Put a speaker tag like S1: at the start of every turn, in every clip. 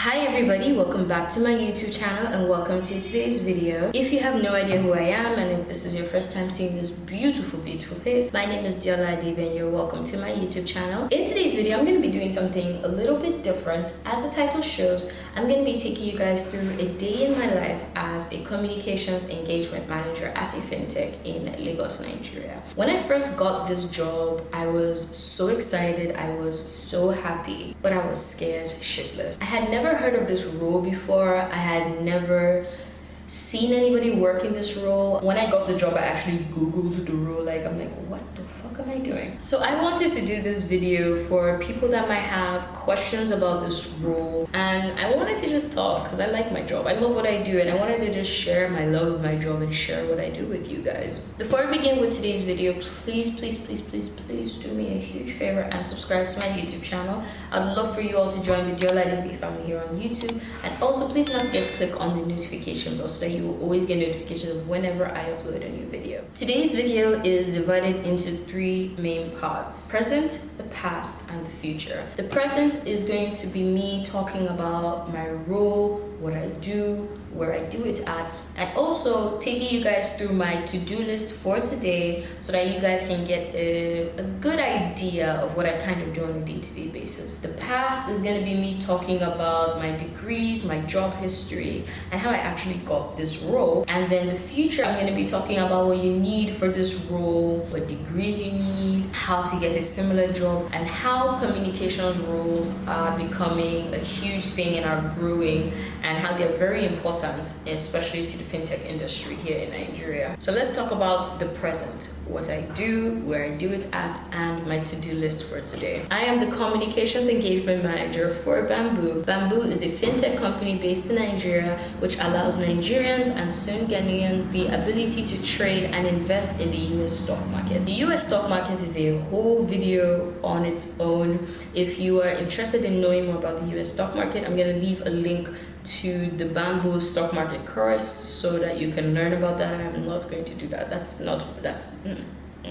S1: Hi everybody, welcome back to my YouTube channel and welcome to today's video. If you have no idea who I am and if this is your first time seeing this beautiful face, my name is Deola Adebiyi and you're welcome to my YouTube channel. In today's video, I'm going to be doing something a little bit different. As the title shows, I'm going to be taking you guys through a day in my life as a communications engagement manager at a fintech in Lagos, Nigeria. When I first got this job, I was so excited, I was so happy, but I was scared shitless. I had never heard of this role before. I had never seen anybody work in this role. When I got the job, I actually Googled the role. I'm like, what the fuck am I doing? So I wanted to do this video for people that might have questions about this role. And I wanted to just talk because I like my job. I love what I do and I wanted to just share my love of my job and share what I do with you guys. Before I begin with today's video, please do me a huge favor and subscribe to my YouTube channel. I'd love for you all to join the Deola Adebiyi family here on YouTube. And also please don't forget to click on the notification bell so that you will always get notifications of whenever I upload a new video. Today's video is divided into three main parts: present, the past, and the future. The present is going to be me talking about my role, what I do, where I do it at, and also taking you guys through my to-do list for today so that you guys can get a good idea of what I kind of do on a day-to-day basis. The past is going to be me talking about my degrees, my job history, and how I actually got this role. And then the future, I'm going to be talking about what you need for this role, what degrees you need, how to get a similar job, and how communications roles are becoming a huge thing and are growing, and how they're very important, especially to the fintech industry here in Nigeria. So let's talk about the present, what I do, where I do it at, and my to-do list for today. I am the communications engagement manager for Bamboo. Bamboo is a fintech company based in Nigeria which allows Nigerians and soon Ghanaians the ability to trade and invest in the US stock market. The US stock market is a whole video on its own. If you are interested in knowing more about the US stock market, I'm going to leave a link to the Bamboo stock market course so that you can learn about that. I'm not going to do that.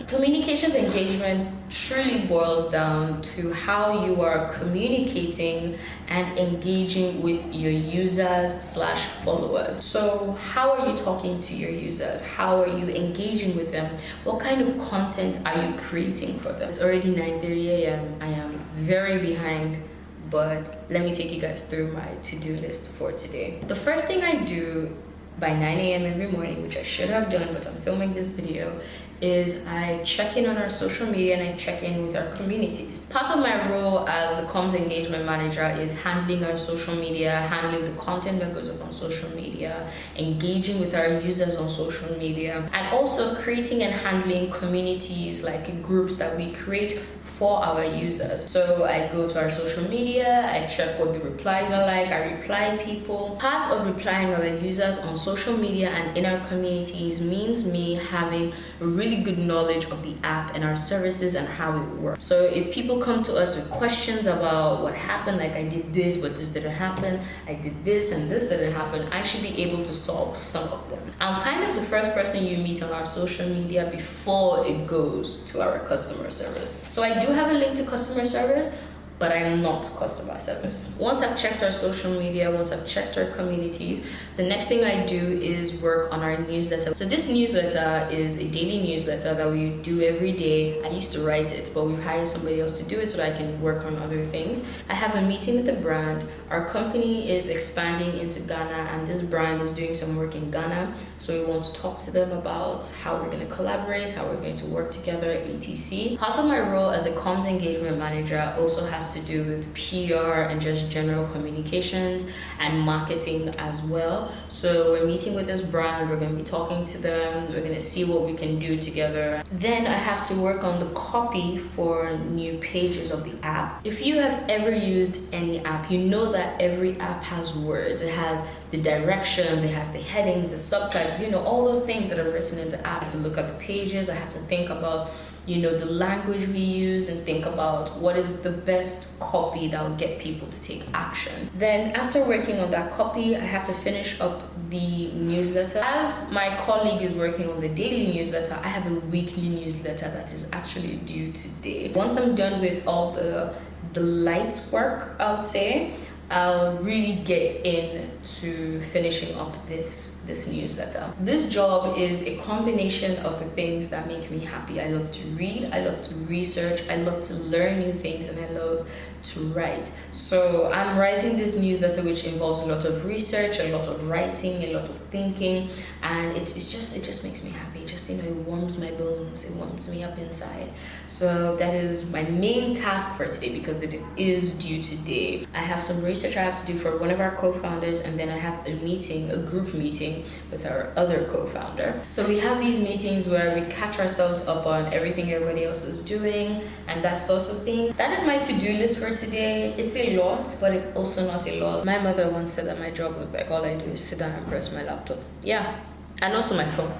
S1: Communications engagement truly boils down to how you are communicating and engaging with your users/followers. So how are you talking to your users? How are you engaging with them? What kind of content are you creating for them? It's already 9:30 a.m. I am very behind, but let me take you guys through my to-do list for today. The first thing I do by 9 a.m. every morning, which I should have done, but I'm filming this video, is I check in on our social media and I check in with our communities. Part of my role as the comms engagement manager is handling our social media, handling the content that goes up on social media, engaging with our users on social media, and also creating and handling communities, like groups that we create for our users. So I go to our social media, I check what the replies are like, I reply people. Part of replying our users on social media and in our communities means me having a really good knowledge of the app and our services and how it works. So if people come to us with questions about what happened, like I did this but this didn't happen, I did this and this didn't happen, I should be able to solve some of them. I'm kind of the first person you meet on our social media before it goes to our customer service. So I do have a link to customer service, but I'm not customer service. Once I've checked our social media, once I've checked our communities, the next thing I do is work on our newsletter. So this newsletter is a daily newsletter that we do every day. I used to write it, but we've hired somebody else to do it so that I can work on other things. I have a meeting with the brand. Our company is expanding into Ghana and this brand is doing some work in Ghana. So we want to talk to them about how we're going to collaborate, how we're going to work together, etc. Part of my role as a comms engagement manager also has to do with PR and just general communications and marketing as well. So we're meeting with this brand, we're going to be talking to them, we're going to see what we can do together. Then I have to work on the copy for new pages of the app. If you have ever used any app, you know that every app has words. It has the directions, it has the headings, the subtitles, all those things that are written in the app. I have to look at the pages, I have to think about the language we use and think about what is the best copy that will get people to take action. Then after working on that copy, I have to finish up the newsletter. As my colleague is working on the daily newsletter, I have a weekly newsletter that is actually due today. Once I'm done with all the light work, I'll say, I'll really get into finishing up this newsletter. This job is a combination of the things that make me happy. I love to read, I love to research, I love to learn new things, and I love to write. So I'm writing this newsletter, which involves a lot of research, a lot of writing, a lot of thinking, and it just makes me happy. Just, you know, it warms my bones, it warms me up inside. So that is my main task for today, because it is due today. I have some research I have to do for one of our co-founders, and then I have a meeting, a group meeting with our other co-founder. So we have these meetings where we catch ourselves up on everything everybody else is doing and that sort of thing. That is my to-do list for today. It's a lot, but it's also not a lot. My mother once said that my job looked like all I do is sit down and press my laptop. Yeah, and also my phone.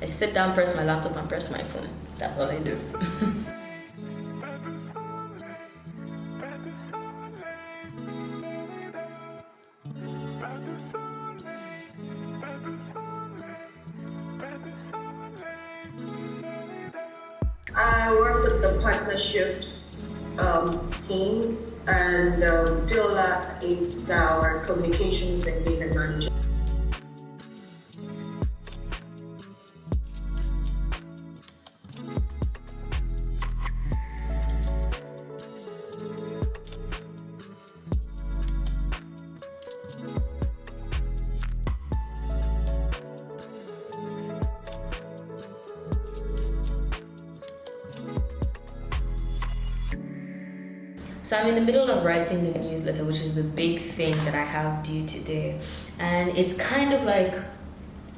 S1: I sit down, press my laptop, and press my phone. That's all I do.
S2: I work with the partnerships team, and Deola is our communications and data manager.
S1: So I'm in the middle of writing the newsletter, which is the big thing that I have due today. And it's kind of like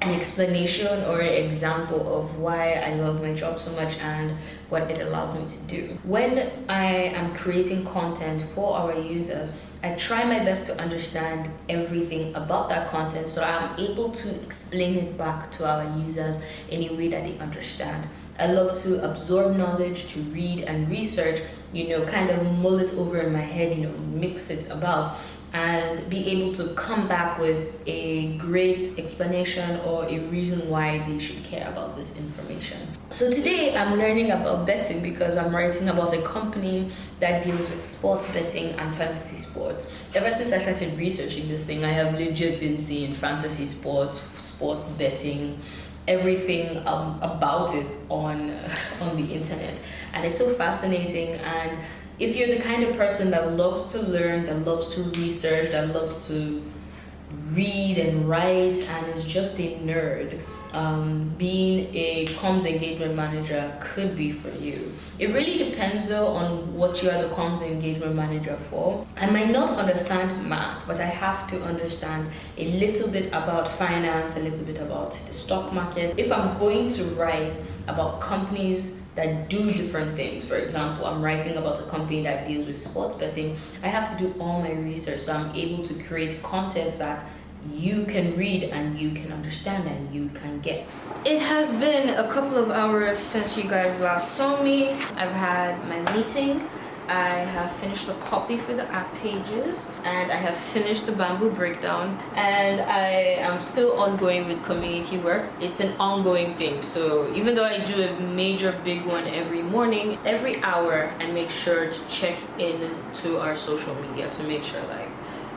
S1: an explanation or an example of why I love my job so much and what it allows me to do. When I am creating content for our users, I try my best to understand everything about that content, so I'm able to explain it back to our users in a way that they understand. I love to absorb knowledge, to read and research, you know, kind of mull it over in my head, you know, mix it about, and be able to come back with a great explanation or a reason why they should care about this information. So today I'm learning about betting because I'm writing about a company that deals with sports betting and fantasy sports. Ever since I started researching this thing, I have legit been seeing fantasy sports betting, everything about it on the internet, and it's so fascinating. And if you're the kind of person that loves to learn, that loves to research, that loves to read and write, and is just a nerd, being a comms engagement manager could be for you. It really depends though on what you are the comms engagement manager for. I might not understand math, but I have to understand a little bit about finance, a little bit about the stock market. If I'm going to write about companies that do different things, for example, I'm writing about a company that deals with sports betting, I have to do all my research, so I'm able to create content that you can read and you can understand and you can get. It has been a couple of hours since you guys last saw me. I've had my meeting, I have finished the copy for the app pages, and I have finished the bamboo breakdown, and I am still ongoing with community work. It's an ongoing thing, so even though I do a major big one every morning, every hour I make sure to check in to our social media to make sure, like,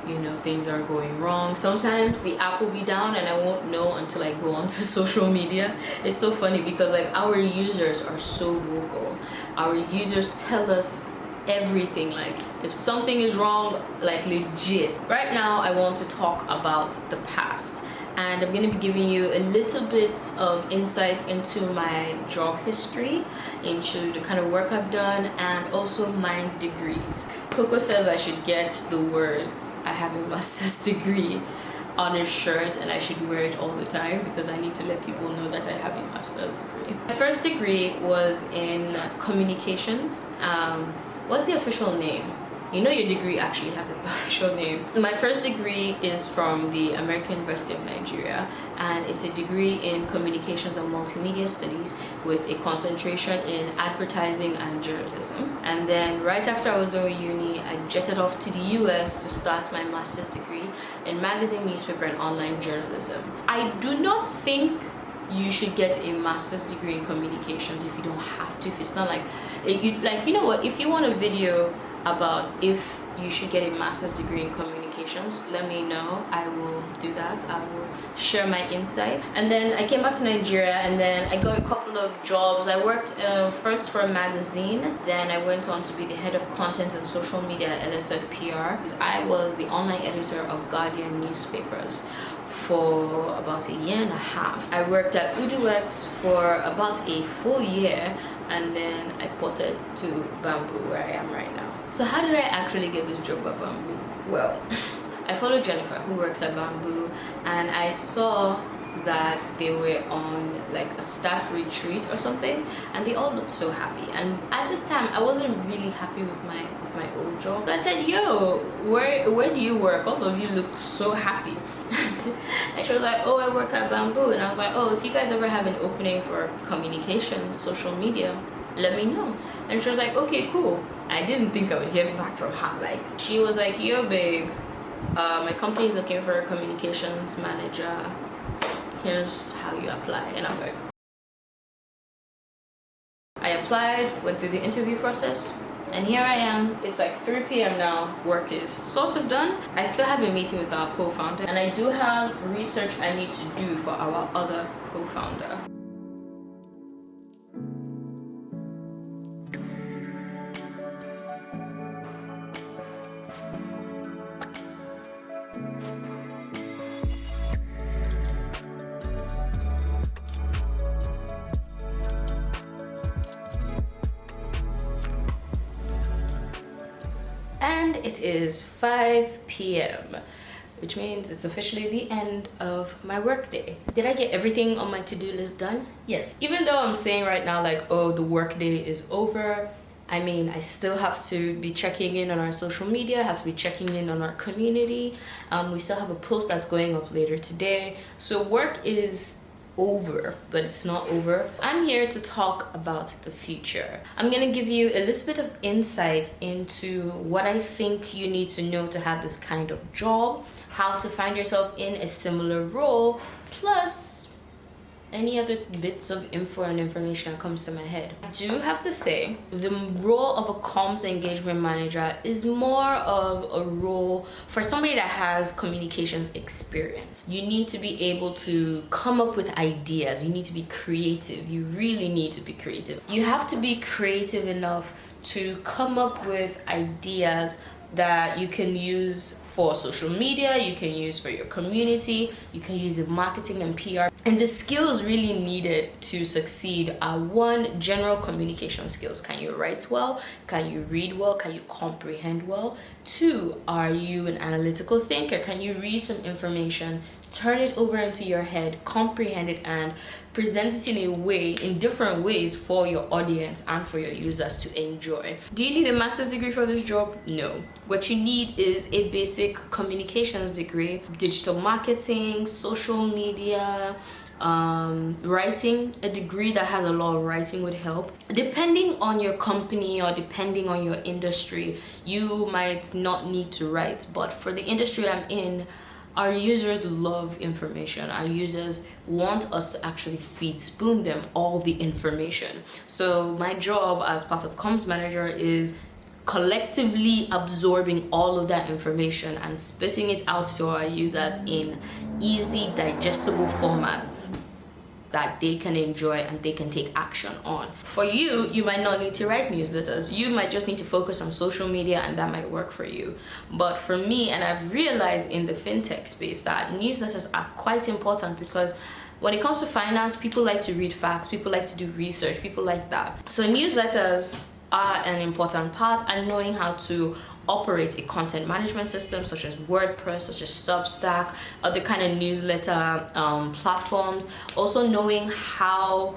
S1: you know, things are going wrong. Sometimes the app will be down and I won't know until I go onto social media. It's so funny because, like, our users are so vocal. Our users tell us everything, like if something is wrong, like legit. Right now I want to talk about the past, and I'm going to be giving you a little bit of insight into my job history, into the kind of work I've done, and also my degrees. Coco says I should get the words "I have a master's degree" on a shirt, and I should wear it all the time because I need to let people know that I have a master's degree. My first degree was in communications. What's the official name? You know, your degree actually has an official name. My first degree is from the American University of Nigeria, and it's a degree in communications and multimedia studies with a concentration in advertising and journalism. And then right after I was done with uni, I jetted off to the US to start my master's degree in magazine, newspaper, and online journalism. I do not think you should get a master's degree in communications if you don't have to. If it's not like, you know what, if you want a video about if you should get a master's degree in communications, communications, let me know. I will do that. I will share my insights. And then I came back to Nigeria, and then I got a couple of jobs. I worked first for a magazine, then I went on to be the head of content and social media at LSF PR. I was the online editor of Guardian newspapers for about a year and a half. I worked at UduX for about a full year, and then I ported to Bamboo, where I am right now. So how did I actually get this job at Bamboo? Well, I followed Jennifer, who works at Bamboo, and I saw that they were on like a staff retreat or something, and they all looked so happy. And at this time I wasn't really happy with my old job. So I said, yo, where do you work? All of you look so happy. And she was like, oh, I work at Bamboo. And I was like, oh, if you guys ever have an opening for communications, social media, let me know. And she was like, okay, cool. I didn't think I would hear back from her. Like, she was like, yo babe, my company is looking for a communications manager. Here's how you apply. And I was like, I applied, went through the interview process, and here I am. It's like 3 p.m. now. Work is sort of done. I still have a meeting with our co-founder, and I do have research I need to do for our other co-founder. And it is 5 p.m. which means it's officially the end of my workday. Did I get everything on my to-do list done? Yes. Even though I'm saying right now like, oh, the workday is over, I mean, I still have to be checking in on our social media, I have to be checking in on our community. We still have a post that's going up later today. So work is over, but it's not over. I'm here to talk about the future. I'm gonna give you a little bit of insight into what I think you need to know to have this kind of job, how to find yourself in a similar role, plus any other bits of info and information that comes to my head. I do have to say, the role of a comms engagement manager is more of a role for somebody that has communications experience. You need to be able to come up with ideas. You need to be creative. You really need to be creative. You have to be creative enough to come up with ideas that you can use for social media, you can use for your community, you can use in marketing and PR. And the skills really needed to succeed are: one, general communication skills. Can you write well? Can you read well? Can you comprehend well? Two, are you an analytical thinker? Can you read some information, turn it over into your head, comprehend it, and present it in a way, in different ways for your audience and for your users to enjoy? Do you need a master's degree for this job? No. What you need is a basic communications degree, digital marketing, social media, writing. A degree that has a lot of writing would help. Depending on your company or depending on your industry, you might not need to write, but for the industry I'm in, our users love information. Our users want us to actually spoon them all the information. So my job as part of comms manager is collectively absorbing all of that information and spitting it out to our users in easy, digestible formats that they can enjoy and they can take action on. For you, you might not need to write newsletters. You might just need to focus on social media, and that might work for you. But for me, and I've realized in the fintech space, that newsletters are quite important, because when it comes to finance, people like to read facts, people like to do research, people like that. So newsletters are an important part, and knowing how to operate a content management system such as WordPress, such as Substack, other kind of newsletter platforms. Also knowing how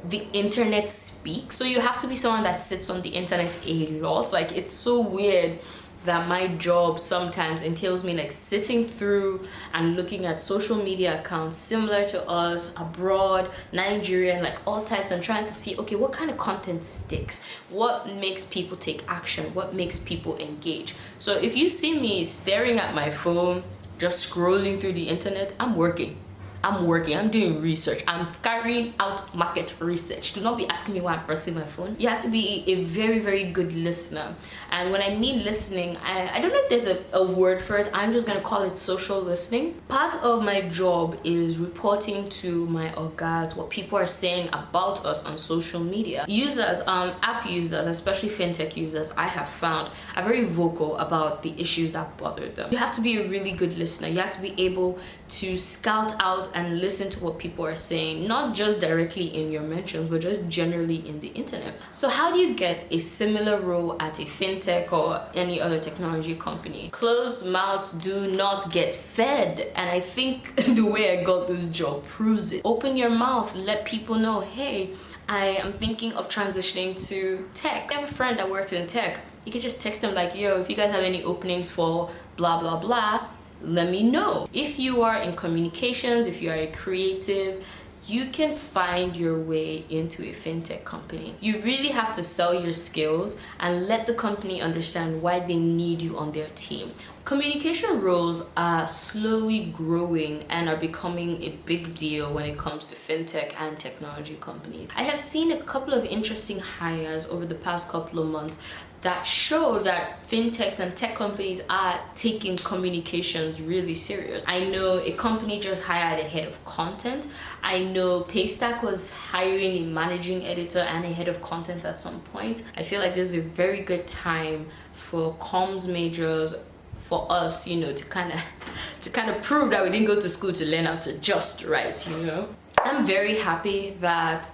S1: the internet speaks. So you have to be someone that sits on the internet a lot. Like, it's so weird that my job sometimes entails me like sitting through and looking at social media accounts similar to us abroad, Nigerian, like all types, and trying to see, okay, what kind of content sticks, what makes people take action, what makes people engage. So if you see me staring at my phone, just scrolling through the internet, I'm working. I'm working, I'm doing research, I'm carrying out market research. Do not be asking me why I'm pressing my phone. You have to be a very, very good listener. And when I mean listening, I don't know if there's a word for it. I'm just gonna call it social listening. Part of my job is reporting to my orgas what people are saying about us on social media. Users, app users, especially fintech users, I have found are very vocal about the issues that bother them. You have to be a really good listener. You have to be able to scout out and listen to what people are saying, not just directly in your mentions, but just generally in the internet. So how do you get a similar role at a fintech or any other technology company? Closed mouths do not get fed, and I think the way I got this job proves it. Open your mouth, let people know, hey, I am thinking of transitioning to tech. I have a friend that works in tech. You can just text them like, yo, if you guys have any openings for blah blah blah, let me know. If you are in communications, if you are a creative, you can find your way into a fintech company. You really have to sell your skills and let the company understand why they need you on their team. Communication roles are slowly growing and are becoming a big deal when it comes to fintech and technology companies. I have seen a couple of interesting hires over the past couple of months that show that fintechs and tech companies are taking communications really serious. I know a company just hired a head of content. I know Paystack was hiring a managing editor and a head of content at some point. I feel like this is a very good time for comms majors, for us, you know, to kind of prove that we didn't go to school to learn how to just write, you know. I'm very happy that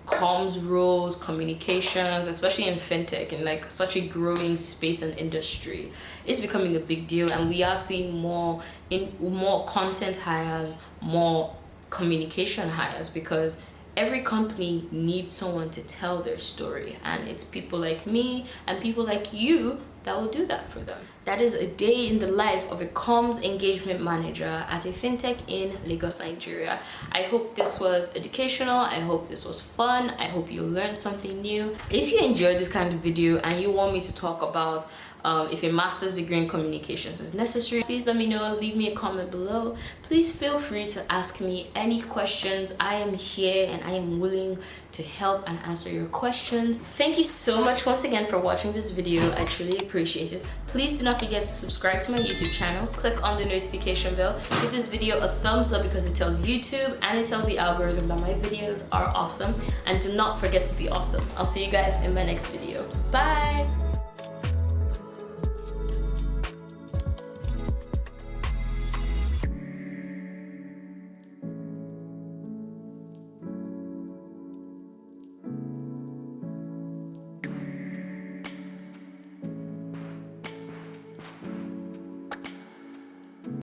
S1: comms roles, communications, especially in fintech, in like such a growing space and industry, is becoming a big deal, and we are seeing more content hires, more communication hires, because every company needs someone to tell their story, and it's people like me and people like you that will do that for them. That is a day in the life of a comms engagement manager at a fintech in Lagos, Nigeria. I hope this was educational. I hope this was fun. I hope you learned something new. If you enjoyed this kind of video and you want me to talk about if a master's degree in communications is necessary, please let me know. Leave me a comment below. Please feel free to ask me any questions. I am here and I am willing to help and answer your questions. Thank you so much once again for watching this video. I truly appreciate it. Please do not forget to subscribe to my YouTube channel. Click on the notification bell. Give this video a thumbs up because it tells YouTube and it tells the algorithm that my videos are awesome. And do not forget to be awesome. I'll see you guys in my next video. Bye!